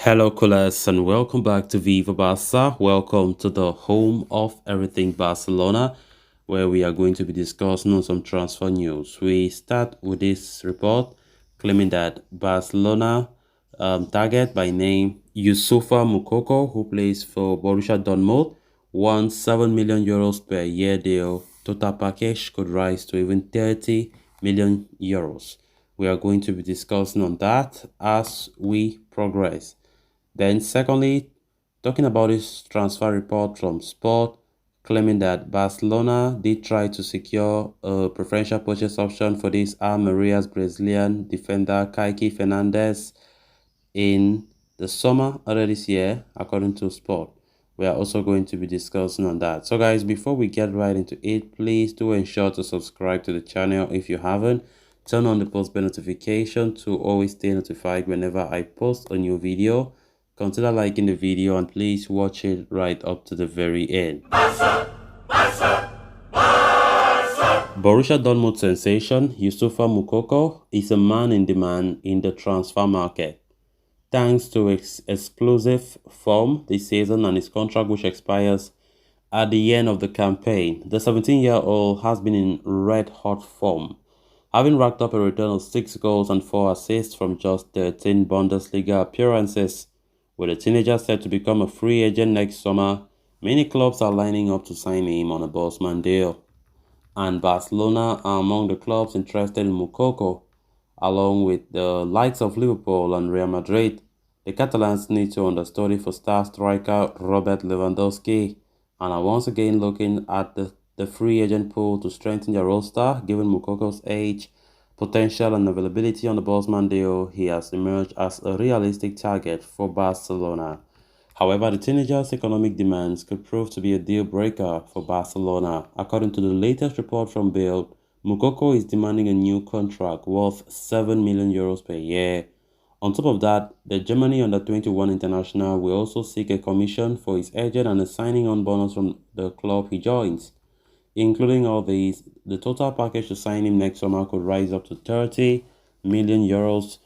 Hello, Colas, and welcome back to Viva Barca. Welcome to the home of everything Barcelona, where we are going to be discussing on some transfer news. We start with this report claiming that Barcelona target by name Youssoufa Moukoko, who plays for Borussia Dortmund, wants 7 million euros per year deal. Total package could rise to even 30 million euros. We are going to be discussing on that as we progress. Then, secondly, talking about this transfer report from Sport, claiming that Barcelona did try to secure a preferential purchase option for this Almeria's Brazilian defender Kaiky Fernandes in the summer earlier this year, according to Sport. We are also going to be discussing on that. So guys, before we get right into it, please do ensure to subscribe to the channel if you haven't. Turn on the post bell notification to always stay notified whenever I post a new video. Consider liking the video and please watch it right up to the very end. Barca! Barca! Barca! Borussia Dortmund sensation Youssoufa Moukoko is a man in demand in the transfer market. Thanks to his explosive form this season and his contract which expires at the end of the campaign, the 17-year-old has been in red-hot form, having racked up a return of 6 goals and 4 assists from just 13 Bundesliga appearances. With the teenager set to become a free agent next summer, many clubs are lining up to sign him on a Bosman deal. And Barcelona are among the clubs interested in Moukoko, along with the likes of Liverpool and Real Madrid. The Catalans need to understudy for star striker Robert Lewandowski and are once again looking at the free agent pool to strengthen their roster. Given Moukoko's age, potential and availability on the Bosman deal, he has emerged as a realistic target for Barcelona. However, the teenager's economic demands could prove to be a deal breaker for Barcelona. According to the latest report from Bild, Moukoko is demanding a new contract worth 7 million euros per year. On top of that, the Germany under-21 international will also seek a commission for his agent and a signing-on bonus from the club he joins. Including all these, the total package to sign him next summer could rise up to 30 million euros.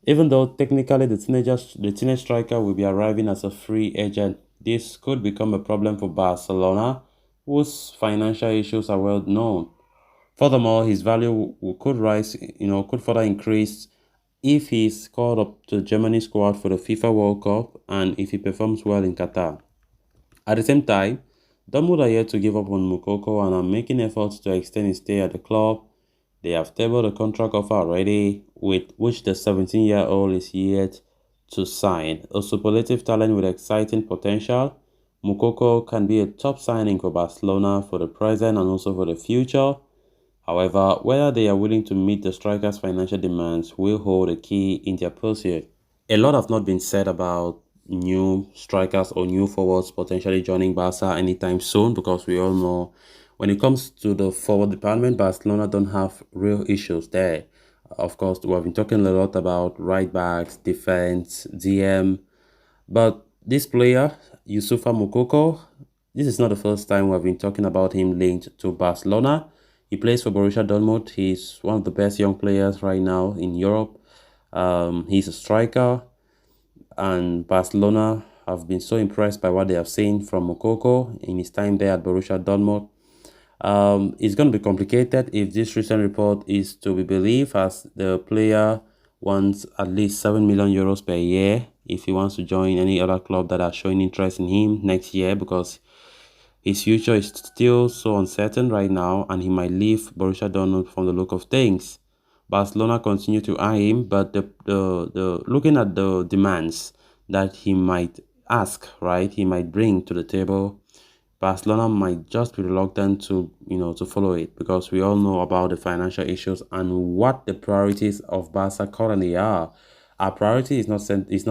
Even though technically the teenage striker will be arriving as a free agent, this could become a problem for Barcelona, whose financial issues are well known. Furthermore, his value could rise, could further increase if he is called up to the Germany squad for the FIFA World Cup and if he performs well in Qatar. At the same time, Dortmund are yet to give up on Moukoko and are making efforts to extend his stay at the club. They have tabled a contract offer already, with which the 17-year-old is yet to sign. A superlative talent with exciting potential, Moukoko can be a top signing for Barcelona for the present and also for the future. However, whether they are willing to meet the striker's financial demands will hold a key in their pursuit. A lot have not been said about new strikers or new forwards potentially joining Barca anytime soon, because we all know when it comes to the forward department, Barcelona don't have real issues there. Of course, we have been talking a lot about right backs, defense, DM, but this player, Youssoufa Moukoko, this is not the first time we have been talking about him linked to Barcelona. He plays for Borussia Dortmund. He's one of the best young players right now in Europe. He's a striker, and Barcelona have been so impressed by what they have seen from Moukoko in his time there at Borussia Dortmund. It's going to be complicated if this recent report is to be believed, as the player wants at least 7 million euros per year if he wants to join any other club that are showing interest in him next year, because his future is still so uncertain right now and he might leave Borussia Dortmund from the look of things. Barcelona continue to eye him, but the looking at the demands that he might ask, right, he might bring to the table, Barcelona might just be reluctant to, to follow it, because we all know about the financial issues and what the priorities of Barca currently are. Our priority is not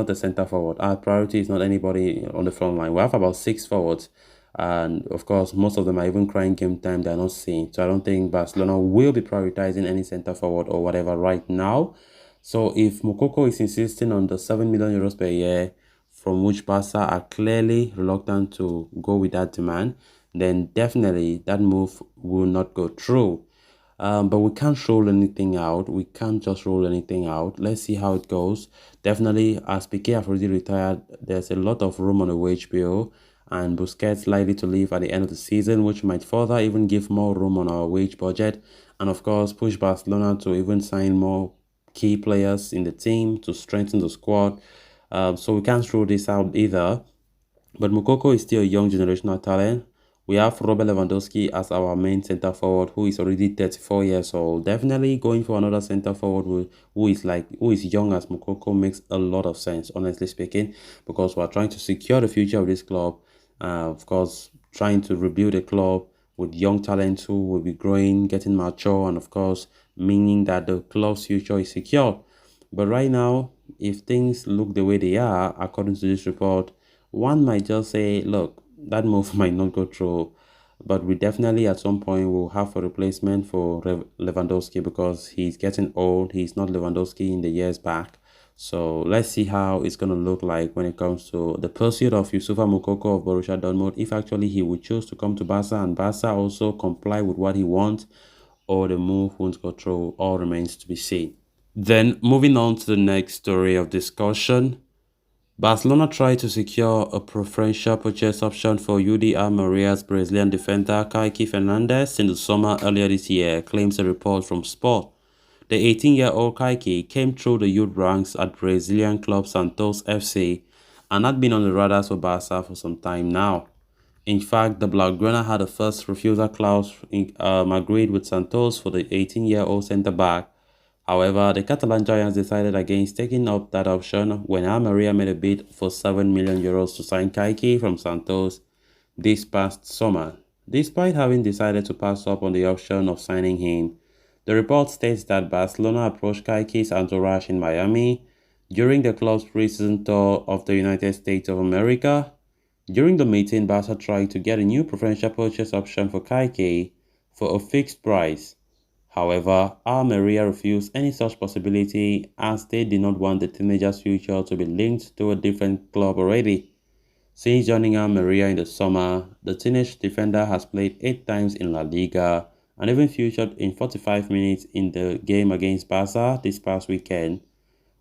the center forward. Our priority is not anybody on the front line. We have about 6 forwards, and of course, most of them are even crying game time. They're not seeing. So I don't think Barcelona will be prioritizing any center forward or whatever right now. So if Moukoko is insisting on the 7 million euros per year, from which Barca are clearly reluctant to go with that demand, then definitely that move will not go through. But we can't rule anything out. We can't just rule anything out. Let's see how it goes. Definitely, as Piqué have already retired, there's a lot of room on the wage bill, and Busquets likely to leave at the end of the season, which might further even give more room on our wage budget, and of course push Barcelona to even sign more key players in the team to strengthen the squad. So we can't rule this out either. But Moukoko is still a young generational talent. We have Robert Lewandowski as our main center forward, who is already 34 years old. Definitely going for another center forward who is young as Moukoko makes a lot of sense, honestly speaking, because we are trying to secure the future of this club. Of course, trying to rebuild a club with young talent who will be growing, getting mature, and of course, meaning that the club's future is secure. But right now, if things look the way they are, according to this report, one might just say, look, that move might not go through, but we definitely at some point will have a replacement for Lewandowski because he's getting old. He's not Lewandowski in the years back. So let's see how it's going to look like when it comes to the pursuit of Youssoufa Moukoko of Borussia Dortmund, if actually he would choose to come to Barca and Barca also comply with what he wants, or the move won't go through. All remains to be seen. Then moving on to the next story of discussion. Barcelona tried to secure a preferential purchase option for UD Almeria's Brazilian defender Kaiky Fernandes in the summer earlier this year, claims a report from Sport. The 18-year-old Kaiky came through the youth ranks at Brazilian club Santos FC and had been on the radars for Barca for some time now. In fact, the Blaugrana had a first refusal clause agreed with Santos for the 18-year-old centre-back. However, the Catalan Giants decided against taking up that option when Almeria made a bid for €7 million to sign Kaiky from Santos this past summer. Despite having decided to pass up on the option of signing him, the report states that Barcelona approached Kaiky's entourage in Miami during the club's pre-season tour of the United States of America. During the meeting, Barca tried to get a new preferential purchase option for Kaiky for a fixed price. However, Almeria refused any such possibility as they did not want the teenager's future to be linked to a different club already. Since joining Almeria in the summer, the teenage defender has played 8 times in La Liga and even featured in 45 minutes in the game against Barca this past weekend.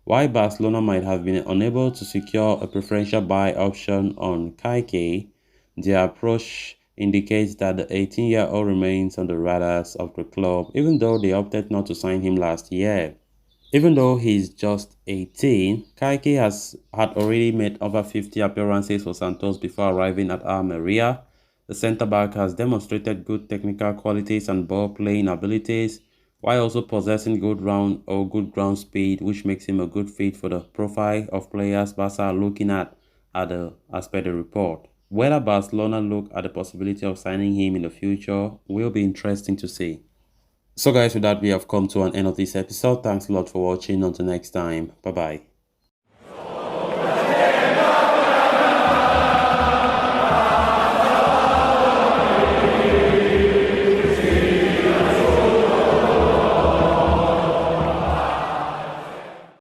While Barcelona might have been unable to secure a preferential buy option on Kaiky, their approach indicates that the 18-year-old remains on the radars of the club, even though they opted not to sign him last year. Even though he's just 18, Kaiky had already made over 50 appearances for Santos before arriving at Almeria. The centre-back has demonstrated good technical qualities and ball-playing abilities, while also possessing good ground speed, which makes him a good fit for the profile of players Barca are looking at as per the report. Whether Barcelona look at the possibility of signing him in the future will be interesting to see. So guys, with that, we have come to an end of this episode. Thanks a lot for watching. Until next time, bye bye.